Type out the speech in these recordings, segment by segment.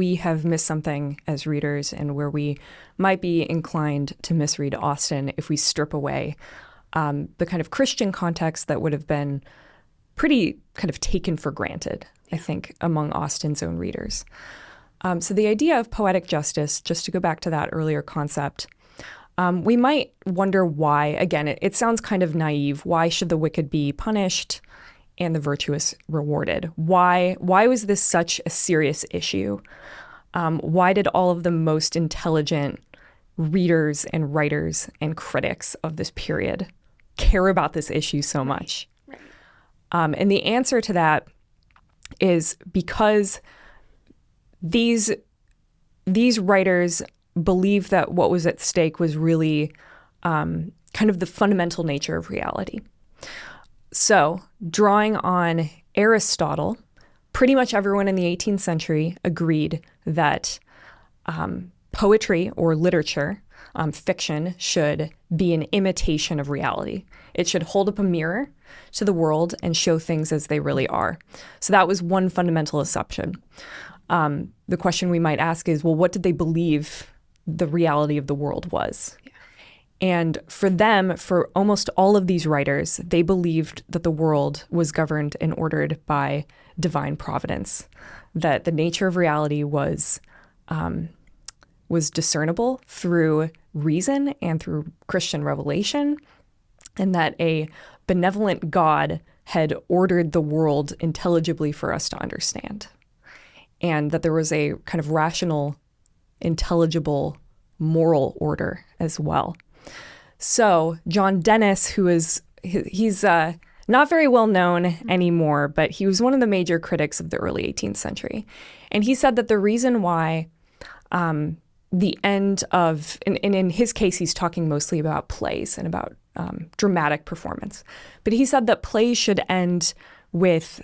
we have missed something as readers and where we might be inclined to misread Austen if we strip away the kind of Christian context that would have been pretty kind of taken for granted, I think, among Austen's own readers. So the idea of poetic justice, just to go back to that earlier concept, we might wonder why. Again, it sounds kind of naive. Why should the wicked be punished and the virtuous rewarded? Why was this such a serious issue? Why did all of the most intelligent readers and writers and critics of this period care about this issue so much? Right. And the answer to that is because these writers believed that what was at stake was really kind of the fundamental nature of reality. So, drawing on Aristotle, pretty much everyone in the 18th century agreed that poetry or literature, fiction, should be an imitation of reality. It should hold up a mirror to the world and show things as they really are. So that was one fundamental assumption. The question we might ask is, well, what did they believe the reality of the world was? Yeah. And for them, for almost all of these writers, they believed that the world was governed and ordered by divine providence, that the nature of reality was discernible through reason and through Christian revelation, and that a benevolent God had ordered the world intelligibly for us to understand, and that there was a kind of rational, intelligible, moral order as well. So John Dennis, he's not very well known anymore, but he was one of the major critics of the early 18th century. And he said that the reason why the end of, and in his case, he's talking mostly about plays and about dramatic performance. But he said that plays should end with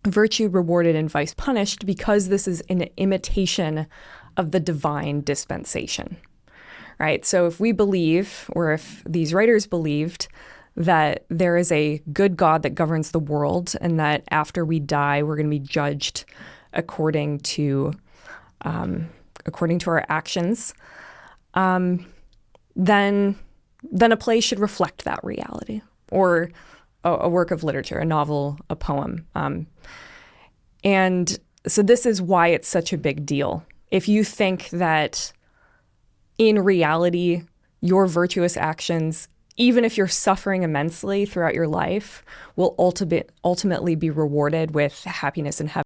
virtue rewarded and vice punished because this is an imitation of the divine dispensation, right? So if we believe, or if these writers believed, that there is a good God that governs the world and that after we die, we're going to be judged according to our actions, then a play should reflect that reality, or a work of literature, a novel, a poem. And so this is why it's such a big deal. If you think that in reality, your virtuous actions, even if you're suffering immensely throughout your life, will ultimately be rewarded with happiness in heaven,